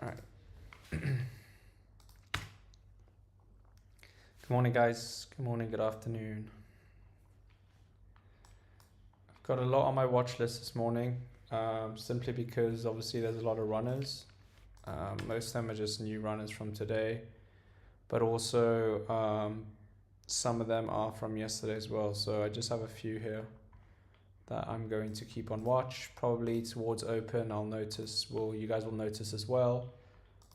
All right. Good morning, guys. Good morning, good afternoon. I've got a lot on my watch list this morning, simply because obviously there's a lot of runners. Most of them are just new runners from today, but also some of them are from yesterday as well. So I just have a few here that I'm going to keep on watch. Probably towards open, I'll notice, well, you guys will notice as well,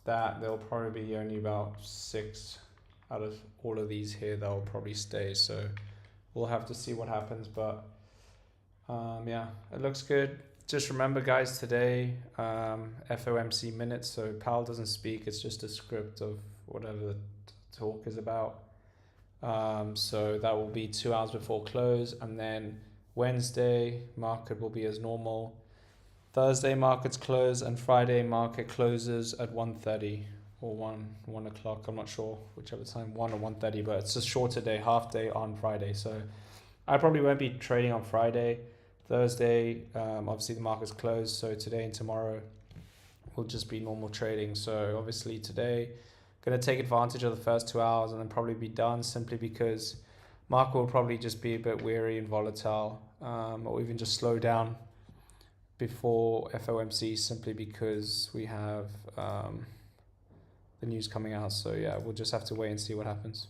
that there'll probably be only about 6 out of all of these here that will probably stay. So we'll have to see what happens, but yeah, it looks good. Just remember, guys, today FOMC minutes, so Powell doesn't speak, it's just a script of whatever the talk is about. So that will be 2 hours before close, and then Wednesday market will be as normal. Thursday markets close, and Friday market closes at 1:30 or 1 o'clock. I'm not sure whichever time, 1 or 1:30, but it's a shorter day, half day on Friday. So I probably won't be trading on Friday. Thursday, obviously the market's closed, so today and tomorrow will just be normal trading. So obviously today, going to take advantage of the first 2 hours and then probably be done, simply because market will probably just be a bit weary and volatile, or even just slow down before FOMC, simply because we have the news coming out. So yeah, we'll just have to wait and see what happens.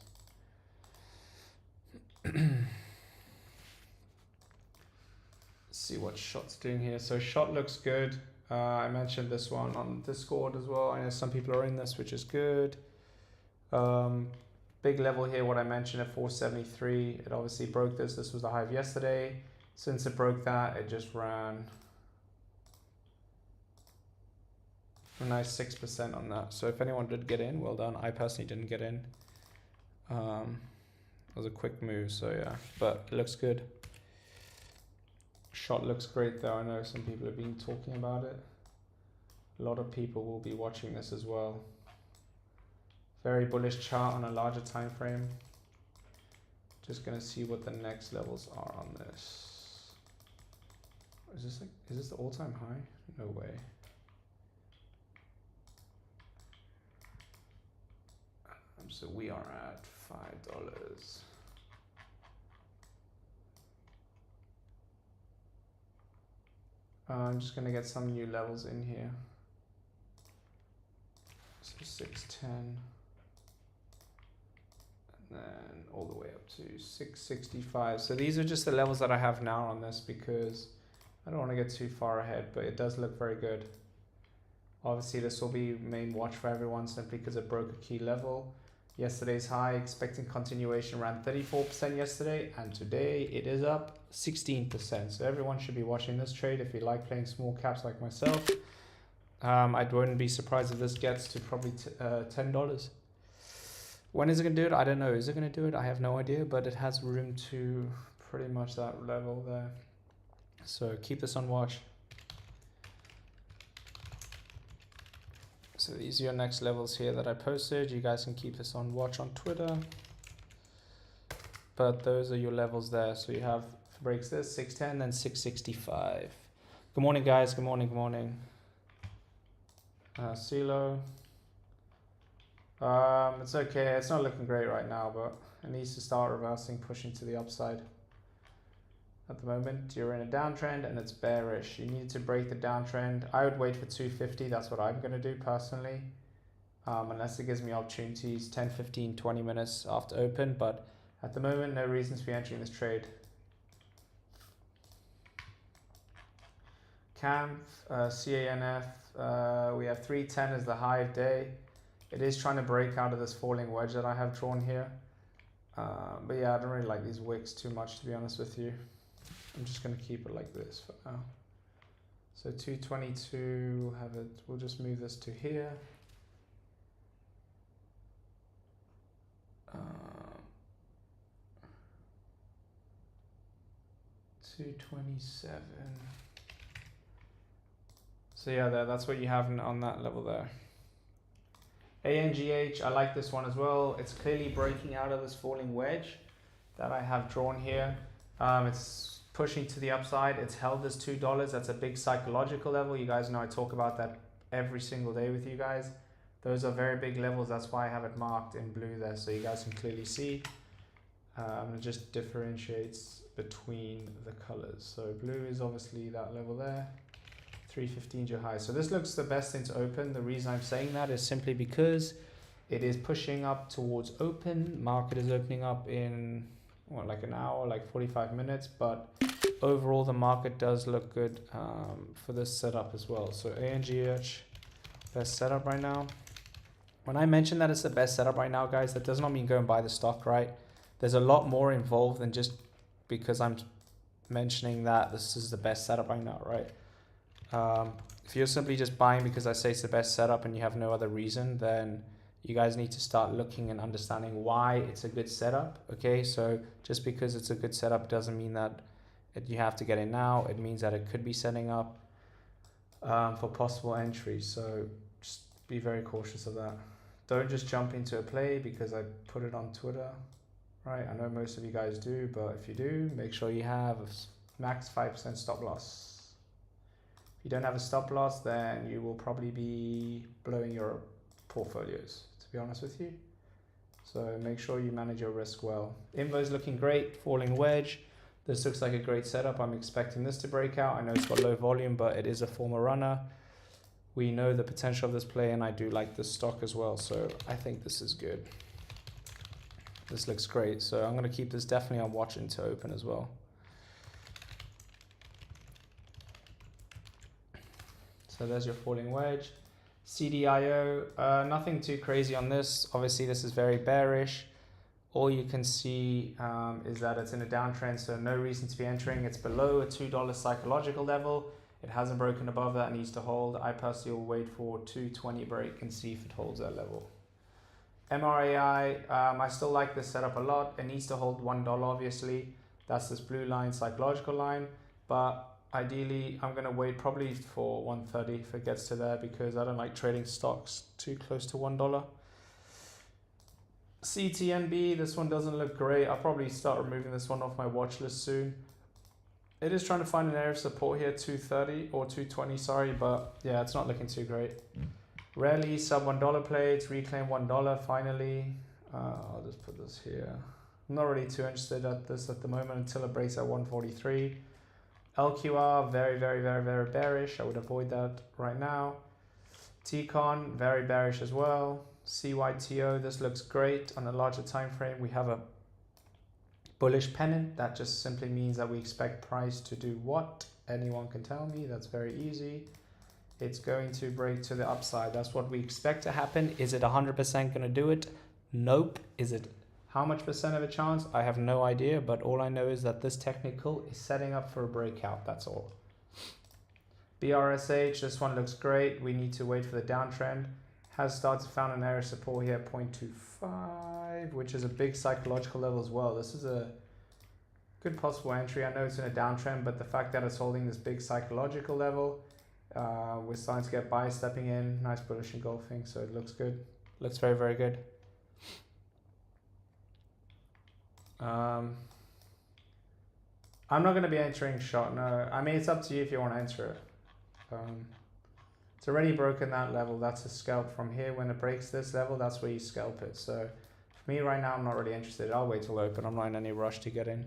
See what Shot's doing here. So Shot looks good. I mentioned this one on Discord as well. I know some people are in this, which is good. Big level here, what I mentioned at 473. It obviously broke this. This was the high of yesterday. Since it broke that, it just ran a nice 6% on that. So if anyone did get in, well done. I personally didn't get in. It was a quick move, so yeah, but it looks good. Shot looks great though. I know some people have been talking about it. A lot of people will be watching this as well. Very bullish chart on a larger time frame. Just gonna see what the next levels are on this. Is this the all-time high? No way. So we are at $5. I'm just gonna get some new levels in here. So 610, and then all the way up to 665. So these are just the levels that I have now on this, because I don't want to get too far ahead, but it does look very good. Obviously this will be main watch for everyone, simply because it broke a key level. Yesterday's high, expecting continuation, ran 34% yesterday, and today it is up 16%. So everyone should be watching this trade if you like playing small caps like myself. I wouldn't be surprised if this gets to probably $10. When is it going to do it? I don't know. Is it going to do it? I have no idea, but it has room to pretty much that level there. So keep this on watch. So these are your next levels here that I posted. You guys can keep this on watch on Twitter. But those are your levels there. So you have, if it breaks this, 610, then 665. Good morning, guys. Good morning, good morning. CeeLo. It's okay. It's not looking great right now, but it needs to start reversing, pushing to the upside. At the moment, you're in a downtrend and it's bearish. You need to break the downtrend. I would wait for 250. That's what I'm going to do personally. Unless it gives me opportunities 10, 15, 20 minutes after open. But at the moment, no reasons for entering this trade. CANF, CANF, we have 310 as the high of day. It is trying to break out of this falling wedge that I have drawn here. But yeah, I don't really like these wicks too much, to be honest with you. I'm just going to keep it like this for now. So 222, we'll have it, we'll just move this to here. 227. So yeah, that's what you have on that level there. ANGH, I like this one as well. It's clearly breaking out of this falling wedge that I have drawn here. It's pushing to the upside. It's held this $2. That's a big psychological level. You guys know I talk about that every single day with you guys. Those are very big levels. That's why I have it marked in blue there, so you guys can clearly see. It just differentiates between the colors. So blue is obviously that level there. 315 is your high. So this looks the best thing to open. The reason I'm saying that is simply because it is pushing up towards open. Market is opening up in what, like an hour, like 45 minutes. But overall, the market does look good for this setup as well. So ANGH, best setup right now. When I mention that it's the best setup right now, guys, that does not mean go and buy the stock, right? There's a lot more involved than just because I'm mentioning that this is the best setup right now, right? If you're simply just buying because I say it's the best setup and you have no other reason, then you guys need to start looking and understanding why it's a good setup, okay? So just because it's a good setup doesn't mean that you have to get in now. It means that it could be setting up for possible entries. So just be very cautious of that. Don't just jump into a play because I put it on Twitter, right? I know most of you guys do, but if you do, make sure you have a max 5% stop loss. If you don't have a stop loss, then you will probably be blowing your portfolios, to be honest with you. So make sure you manage your risk well. Invo is looking great, falling wedge. This looks like a great setup. I'm expecting this to break out. I know it's got low volume, but it is a former runner. We know the potential of this play, and I do like this stock as well. So I think this is good. This looks great. So I'm going to keep this definitely on watch into open as well. So there's your falling wedge. CDIO, nothing too crazy on this. Obviously, this is very bearish. All you can see is that it's in a downtrend, so no reason to be entering. It's below a $2 psychological level. It hasn't broken above that, needs to hold. I personally will wait for 220 break and see if it holds that level. MRAI, I still like this setup a lot. It needs to hold $1, obviously. That's this blue line, psychological line. But ideally, I'm going to wait probably for 130 if it gets to there, because I don't like trading stocks too close to $1. CTNB, this one doesn't look great. I'll probably start removing this one off my watch list soon. It is trying to find an area of support here, 230 or 220, sorry, but yeah, it's not looking too great. Rarely sub $1 plays, reclaim $1 finally. I'll just put this here. I'm not really too interested at this at the moment until it breaks at 143. LQR, very, very, very, very bearish. I would avoid that right now. TCON, very bearish as well. CYTO, this looks great on a larger time frame. We have a bullish pennant. That just simply means that we expect price to do what? Anyone can tell me. That's very easy. It's going to break to the upside. That's what we expect to happen. Is it 100% going to do it? Nope. Is it how much percent of a chance? I have no idea, but all I know is that this technical is setting up for a breakout. That's all. BRSH, this one looks great. We need to wait for the downtrend. Has started to found an area of support here, 0.25, which is a big psychological level as well. This is a good possible entry. I know it's in a downtrend, but the fact that it's holding this big psychological level, we're starting to get buys stepping in. Nice bullish engulfing, so it looks good. Looks very, very good. I'm not going to be entering short. No, I mean, it's up to you if you want to enter it. It's already broken that level. That's a scalp from here. When it breaks this level, that's where you scalp it. So for me right now, I'm not really interested. I'll wait till open. I'm not in any rush to get in.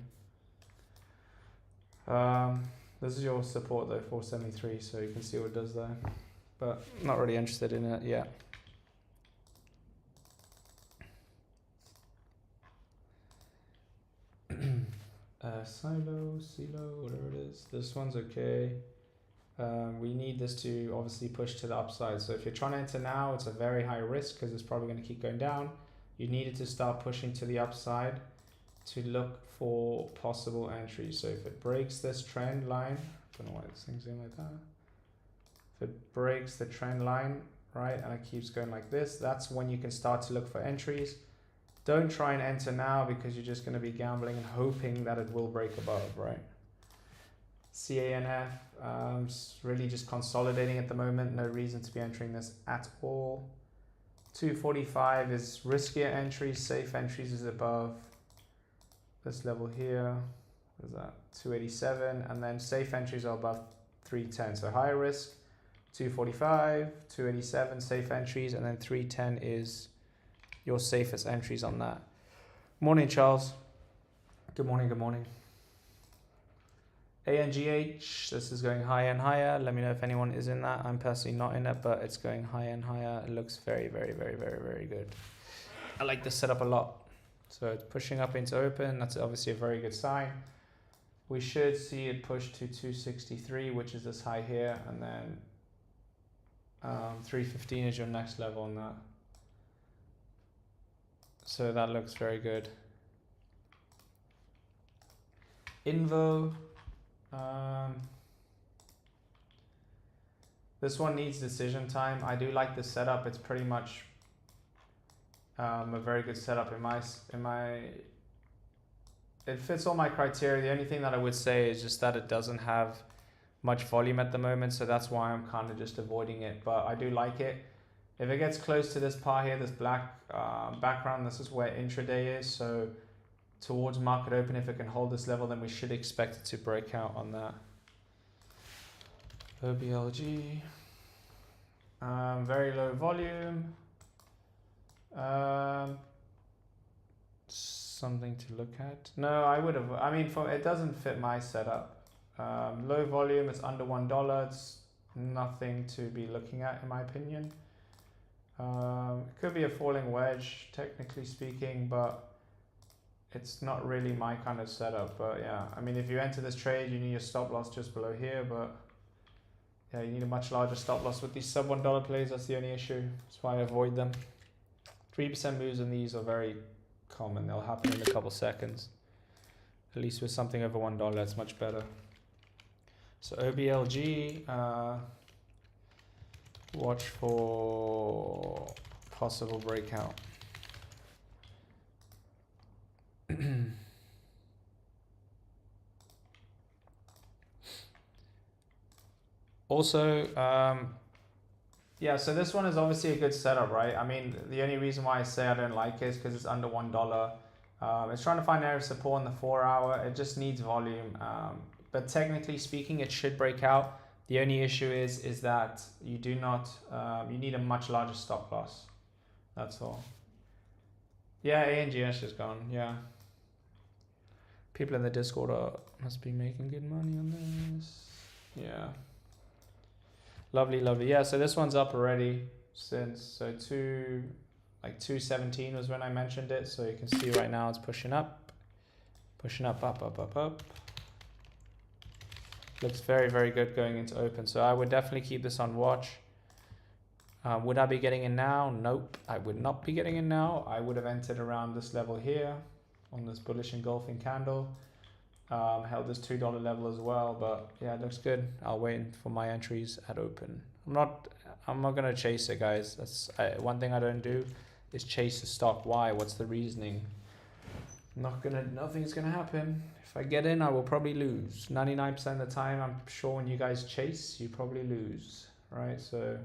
This is your support though, 473. So you can see what it does there. But not really interested in it yet. Silo, whatever it is. This one's okay. We need this to obviously push to the upside. So if you're trying to enter now, it's a very high risk because it's probably going to keep going down. You need it to start pushing to the upside to look for possible entries. So if it breaks this trend line, I don't know why this thing's in like that. If it breaks the trend line, right, and it keeps going like this, that's when you can start to look for entries. Don't try and enter now because you're just going to be gambling and hoping that it will break above, right? CANF, really just consolidating at the moment. No reason to be entering this at all. 245 is riskier entries. Safe entries is above this level here. What is that? 287. And then safe entries are above 310. So higher risk, 245, 287 safe entries, and then 310 is your safest entries on that. Morning, Charles. Good morning, good morning. ANGH, this is going higher and higher. Let me know if anyone is in that. I'm personally not in it, but it's going higher and higher. It looks very, very, very, very, very good. I like this setup a lot. So it's pushing up into open. That's obviously a very good sign. We should see it push to 263, which is this high here, and then 315 is your next level on that. So that looks very good. Invo. This one needs decision time. I do like this setup. It's pretty much a very good setup in my. It fits all my criteria. The only thing that I would say is just that it doesn't have much volume at the moment, so that's why I'm kind of just avoiding it, but I do like it. If it gets close to this par here, this black background, this is where intraday is, so towards market open, if it can hold this level, then we should expect it to break out on that. OBLG, very low volume, something to look at. No, I would have, I mean, it doesn't fit my setup. Low volume, it's under $1. It's nothing to be looking at in my opinion. It could be a falling wedge, technically speaking, but it's not really my kind of setup. But yeah, I mean, if you enter this trade, you need your stop loss just below here, but yeah, you need a much larger stop loss with these sub $1 plays. That's the only issue. That's why I avoid them. 3% moves in these are very common. They'll happen in a couple seconds. At least with something over $1, it's much better. So OBLG, watch for possible breakout. Also, yeah, so this one is obviously a good setup, right? I mean, the only reason why I say I don't like it is because it's under $1. It's trying to find area of support in the 4 hour. It just needs volume. But technically speaking, it should break out. The only issue is that you do not, you need a much larger stop loss. That's all. Yeah, ANGS is gone, yeah. People in the Discord must be making good money on this. Yeah. Lovely, lovely. Yeah, so this one's up already since, so 217 was when I mentioned it. So you can see right now it's pushing up, up, up, up, up, up. Looks very, very good going into open. So I would definitely keep this on watch. Would I be getting in now? Nope, I would not be getting in now. I would have entered around this level here on this bullish engulfing candle. Held this $2 level as well, but yeah, it looks good. I'll wait for my entries at open. I'm not gonna chase it, guys. That's one thing I don't do is chase the stock. Why? What's the reasoning? Nothing's gonna happen. If I get in, I will probably lose. 99% of the time, I'm sure when you guys chase, you probably lose, right? So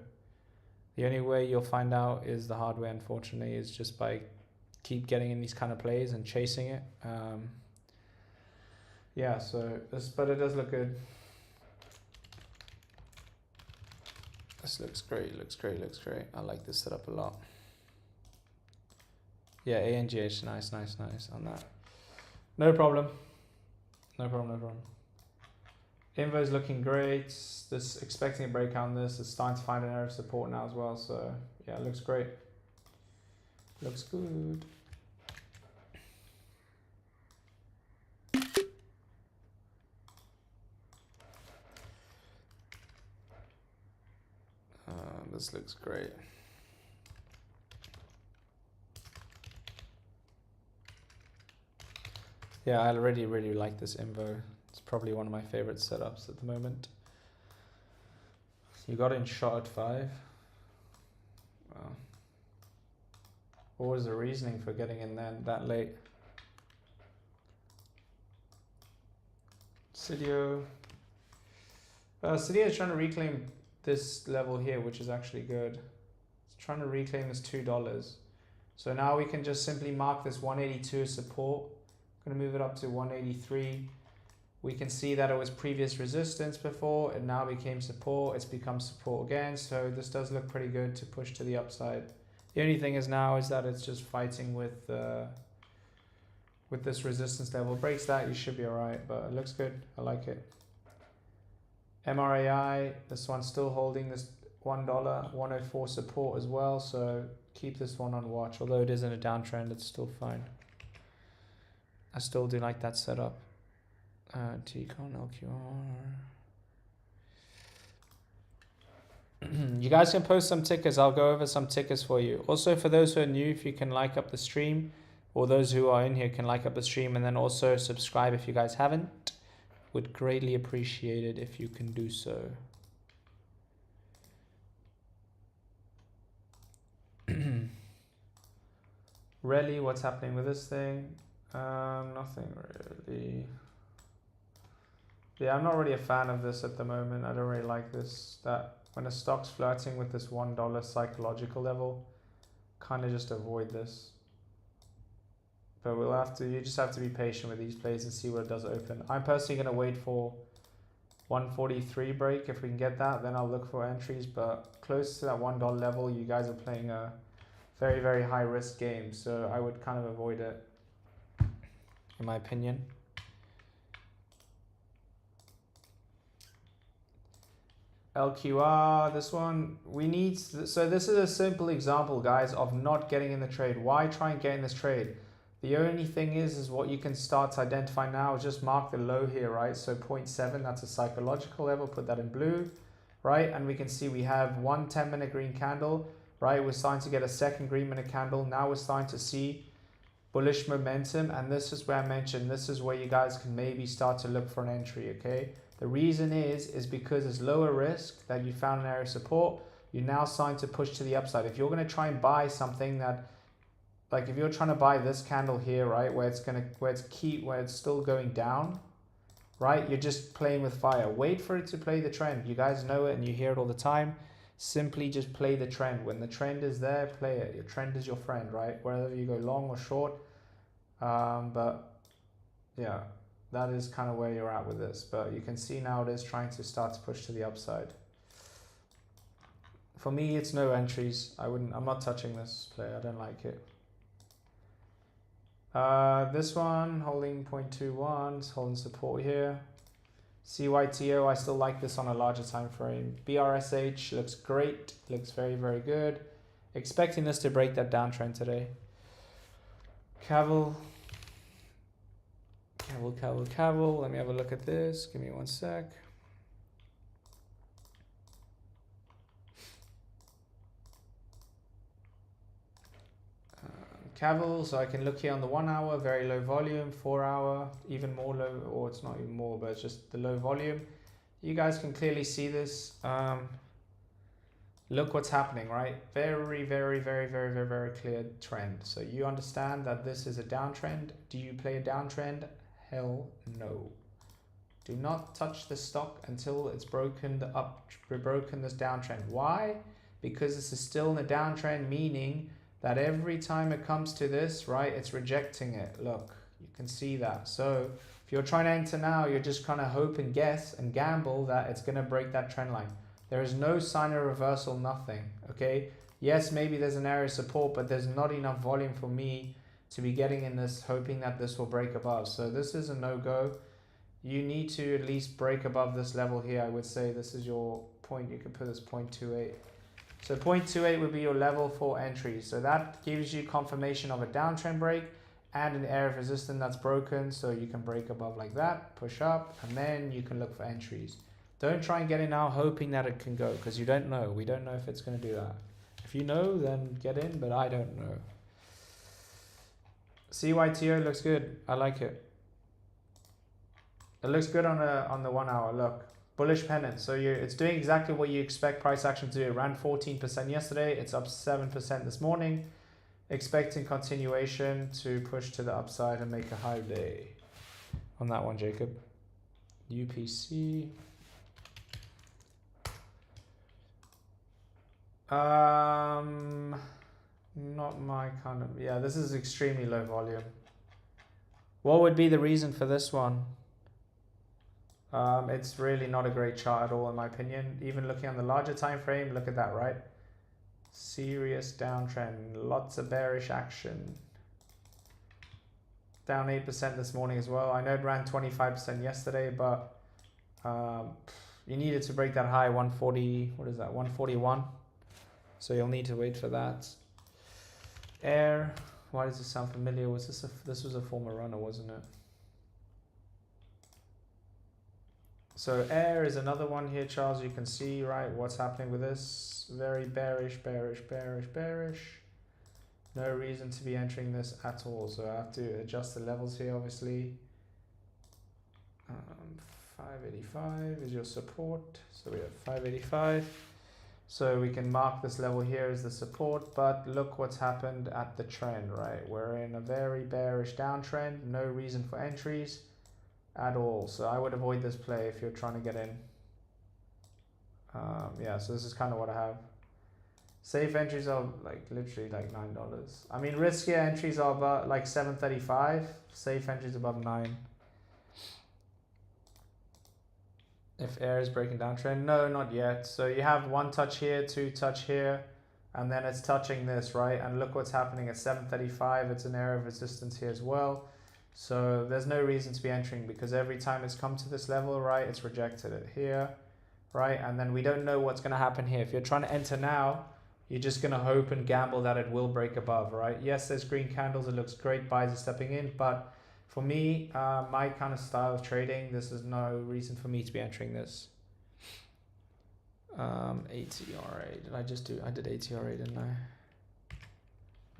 the only way you'll find out is the hard way, unfortunately, is just by keep getting in these kind of plays and chasing it. Yeah, so but it does look good. This looks great, looks great, looks great. I like this setup a lot. Yeah, ANGH, nice, nice, nice on that. No problem. No problem, no problem. Invo is looking great. This expecting a break on this. It's starting to find an area of support now as well. So yeah, it looks great. Looks good. This looks great. Yeah, I already really like this Invo. It's probably one of my favorite setups at the moment. You got in shot at 5. Wow. What was the reasoning for getting in then that late? Cydio. Cydio is trying to reclaim this level here, which is actually good. It's trying to reclaim this $2. So now we can just simply mark this 182 as support. I'm going to move it up to 183. We can see that it was previous resistance before. It now became support. It's become support again. So this does look pretty good to push to the upside. The only thing is now is that it's just fighting with this resistance level. Breaks that, you should be all right, but it looks good. I like it. MRAI, this one's still holding this $1 104 support as well, so keep this one on watch. Although it is in a downtrend, it's still fine. I still do like that setup. Tcon LQR. You guys can post some tickers. I'll go over some tickers for you. Also, for those who are new, if you can like up the stream, or those who are in here can like up the stream, and then also subscribe if you guys haven't. Would greatly appreciate it if you can do so. Really, what's happening with this thing? Nothing really. Yeah, I'm not really a fan of this at the moment. I don't really like this. That when a stock's flirting with this $1 psychological level, kind of just avoid this. But we'll have to, you just have to be patient with these plays and see what it does open. I'm personally going to wait for 143 break. If we can get that, then I'll look for entries. But close to that $1 level, you guys are playing a very, very high risk game. So I would kind of avoid it, in my opinion. LQR, this one, we need, so this is a simple example, guys, of not getting in the trade. Why try and get in this trade? The only thing is what you can start to identify now is just mark the low here, right? So 0.7, that's a psychological level, put that in blue, right? And we can see we have one 10-minute green candle, right? We're starting to get a second green minute candle. Now we're starting to see bullish momentum. And this is where I mentioned, this is where you guys can maybe start to look for an entry, okay? The reason is because it's lower risk that you found an area of support. You're now starting to push to the upside. If you're going to try and buy something that, like if you're trying to buy this candle here, right, where it's still going down, right, you're just playing with fire. Wait for it to play the trend. You guys know it and you hear it all the time. Simply just play the trend. When the trend is there, play it. Your trend is your friend, right? Whether you go long or short. But yeah, that is kind of where you're at with this. But you can see now it is trying to start to push to the upside. For me, it's no entries. I'm not touching this play. I don't like it. This one holding 0.21, it's holding support here. CYTO, I still like this on a larger time frame. BRSH looks great, looks very, very good. Expecting this to break that downtrend today. Cavill. Let me have a look at this. Give me one sec. Cavill, so I can look here on the 1 hour, very low volume, 4 hour, even more low, or it's not even more, but it's just the low volume. You guys can clearly see this. Look what's happening, right? Very, very, very, very, very, very clear trend. So you understand that this is a downtrend. Do you play a downtrend? Hell no. Do not touch the stock until it's broken this downtrend. Why? Because this is still in a downtrend, meaning that every time it comes to this, right, it's rejecting it. Look, you can see that. So if you're trying to enter now, you're just kind of hope and guess and gamble that it's going to break that trend line. There is no sign of reversal, nothing, okay? Yes, maybe there's an area of support, but there's not enough volume for me to be getting in this, hoping that this will break above. So this is a no-go. You need to at least break above this level here. I would say this is your point. You could put this 0.28. So 0.28 would be your level for entry. So that gives you confirmation of a downtrend break and an area of resistance that's broken. So you can break above like that, push up, and then you can look for entries. Don't try and get in now hoping that it can go, because you don't know. We don't know if it's going to do that. If you know, then get in, but I don't know. CYTO looks good. I like it. It looks good on the 1 hour. Look. Bullish pennant, so it's doing exactly what you expect price action to do. It ran 14% yesterday, it's up 7% this morning. Expecting continuation to push to the upside and make a high day on that one, Jacob. UPC. Not my kind of, yeah, this is extremely low volume. What would be the reason for this one? It's really not a great chart at all in my opinion. Even looking on the larger time frame, look at that, right? Serious downtrend, lots of bearish action. Down 8% this morning as well. I know it ran 25% yesterday, but you needed to break that high 140, what is that, 141. So you'll need to wait for that. Air, why does this sound familiar? Was this this was a former runner, wasn't it? So air is another one here, Charles. You can see, right, what's happening with this. Very bearish, bearish, bearish, bearish. No reason to be entering this at all. So I have to adjust the levels here, obviously. 585 is your support. So we have 585. So we can mark this level here as the support, but look what's happened at the trend, right? We're in a very bearish downtrend. No reason for entries at all. So I would avoid this play if you're trying to get in. Yeah, so this is kind of what I have. Safe entries are like literally like $9. I mean, riskier entries are about like 735. Safe entries above 9. If air is breaking downtrend, no, not yet. So you have one touch here, two touch here, and then it's touching this, right? And look what's happening at 735. It's an area of resistance here as well. So there's no reason to be entering because every time it's come to this level, right, it's rejected it here, right? And then we don't know what's going to happen here. If you're trying to enter now, you're just going to hope and gamble that it will break above, right? Yes, there's green candles. It looks great. Buyers are stepping in. But for me, my kind of style of trading, this is no reason for me to be entering this. ATRA. Did I just do? I did ATRA, didn't I?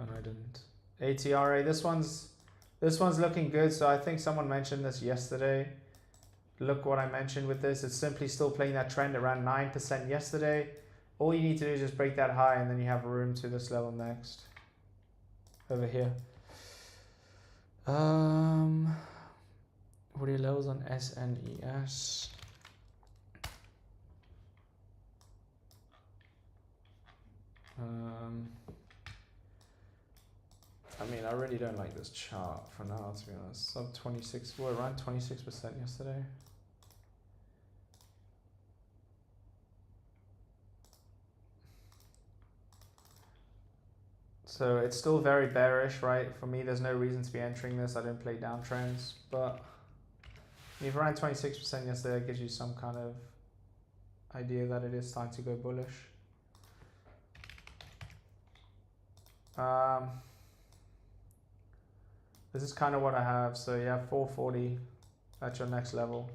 Oh, no, I didn't. ATRA. This one's looking good. So I think someone mentioned this yesterday. Look what I mentioned with this. It's simply still playing that trend around 9% yesterday. All you need to do is just break that high and then you have room to this level next. Over here. What are your levels on SNES? I mean, I really don't like this chart for now, to be honest. Sub 26, well, around 26% yesterday. So it's still very bearish, right? For me, there's no reason to be entering this. I don't play downtrends, but if around 26% yesterday, it gives you some kind of idea that it is time to go bullish. This is kind of what I have. So yeah, 440, that's your next level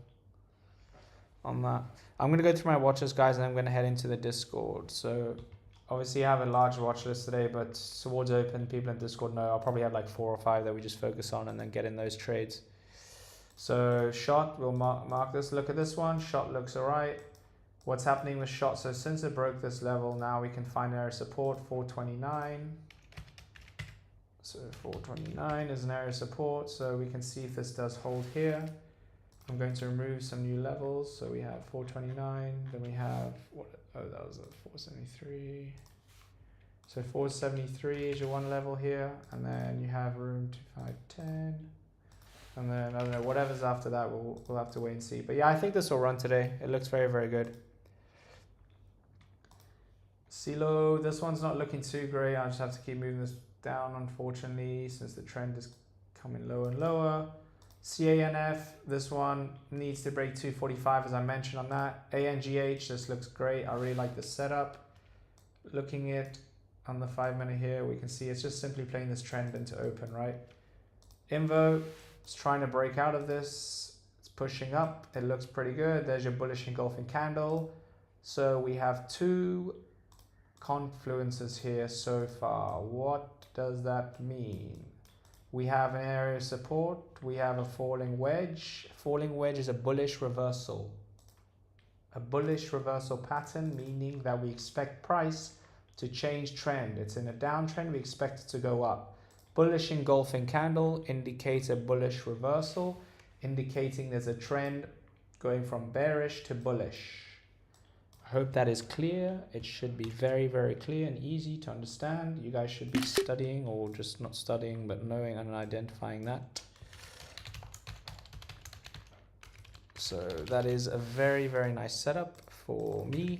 on that. I'm going to go through my watches, guys, and I'm going to head into the Discord. So obviously I have a large watch list today, but towards open, people in Discord know I'll probably have like 4 or 5 that we just focus on and then get in those trades. So shot, we'll mark this. Look at this one. Shot looks all right. What's happening with shot? So since it broke this level, now we can find area support, 429. So 429 is an area of support. So we can see if this does hold here. I'm going to remove some new levels. So we have 429, then we have, what? Oh, that was a 473. So 473 is your one level here. And then you have room to 510. And then, I don't know, whatever's after that, we'll have to wait and see. But yeah, I think this will run today. It looks very, very good. CeeLo, this one's not looking too great. I just have to keep moving this down, unfortunately, since the trend is coming lower and lower. CANF, this one needs to break 245, as I mentioned on that. ANGH, this looks great. I really like the setup. Looking at on the 5-minute here, we can see it's just simply playing this trend into open, right? Invo, it's trying to break out of this. It's pushing up. It looks pretty good. There's your bullish engulfing candle. So we have 2 confluences here so far. What does that mean? We have an area of support. We have a falling wedge. Falling wedge is a bullish reversal. A bullish reversal pattern, meaning that we expect price to change trend. It's in a downtrend. We expect it to go up. Bullish engulfing candle indicates a bullish reversal, indicating there's a trend going from bearish to bullish. I hope that is clear. It should be very, very clear and easy to understand. You guys should be studying, or just not studying, but knowing and identifying that. So that is a very, very nice setup for me.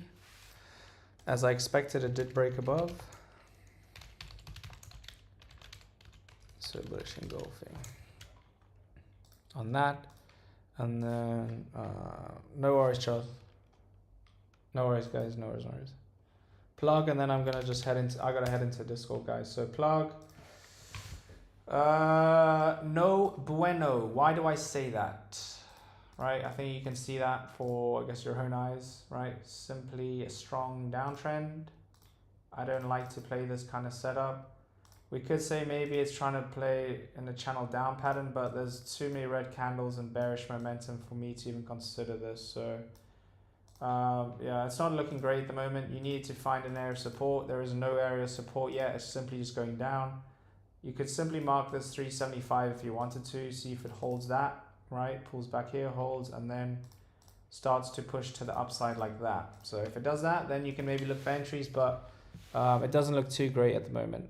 As I expected, it did break above. So bullish engulfing on that. And then, no worries, Charles. No worries, guys, no worries, no worries. Plug, and then I'm gonna just head into, I gotta head into Discord, guys. So plug. No bueno. Why do I say that? Right, I think you can see that for, I guess, your own eyes, right? Simply a strong downtrend. I don't like to play this kind of setup. We could say maybe it's trying to play in a channel down pattern, but there's too many red candles and bearish momentum for me to even consider this. So yeah, it's not looking great at the moment. You need to find an area of support. There is no area of support yet. It's simply just going down. You could simply mark this 375 if you wanted to, see if it holds that, right? Pulls back here, holds, and then starts to push to the upside like that. So if it does that, then you can maybe look for entries, but it doesn't look too great at the moment.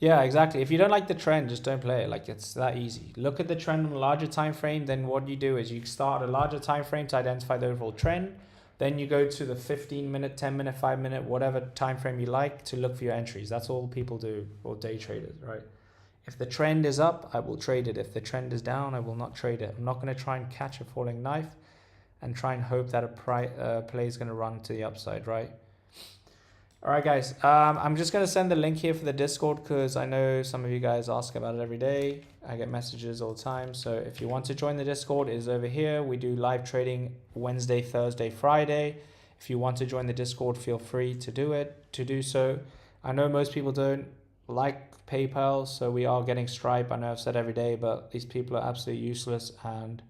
Yeah, exactly. If you don't like the trend, just don't play it. Like, it's that easy. Look at the trend on a larger time frame. Then what you do is you start a larger time frame to identify the overall trend. Then you go to the 15-minute, 10-minute, 5-minute, whatever time frame you like to look for your entries. That's all people do, or day traders, right? If the trend is up, I will trade it. If the trend is down, I will not trade it. I'm not going to try and catch a falling knife and try and hope that a play is going to run to the upside, right? All right, guys. I'm just going to send the link here for the Discord because I know some of you guys ask about it every day. I get messages all the time. So if you want to join the Discord, it is over here. We do live trading Wednesday, Thursday, Friday. If you want to join the Discord, feel free to do so. I know most people don't like PayPal, so we are getting Stripe. I know I've said every day, but these people are absolutely useless and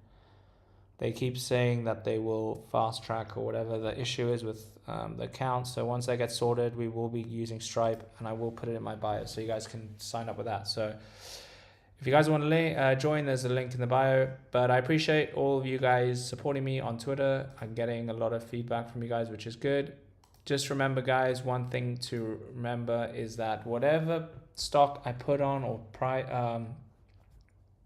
they keep saying that they will fast track or whatever the issue is with the account. So once that gets sorted, we will be using Stripe, and I will put it in my bio so you guys can sign up with that. So if you guys want to join, there's a link in the bio. But I appreciate all of you guys supporting me on Twitter. I'm getting a lot of feedback from you guys, which is good. Just remember, guys, one thing to remember is that whatever stock I put on or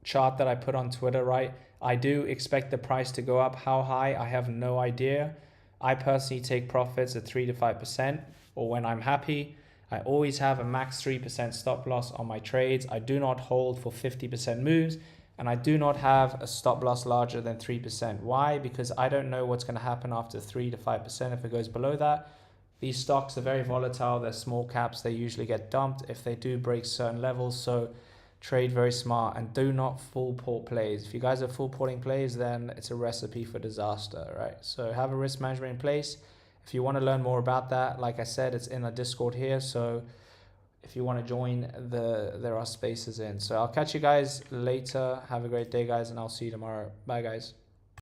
chart that I put on Twitter, right, I do expect the price to go up. How high? I have no idea. I personally take profits at 3 to 5%, or when I'm happy. I always have a max 3% stop loss on my trades. I do not hold for 50% moves, and I do not have a stop loss larger than 3%. Why? Because I don't know what's going to happen after 3 to 5% if it goes below that. These stocks are very volatile. They're small caps. They usually get dumped if they do break certain levels. So trade very smart and do not full port plays. If you guys are full porting plays, then it's a recipe for disaster, right? So have a risk management in place. If you want to learn more about that, like I said, it's in a Discord here. So if you want to join, there are spaces in. So I'll catch you guys later. Have a great day, guys, and I'll see you tomorrow. Bye, guys.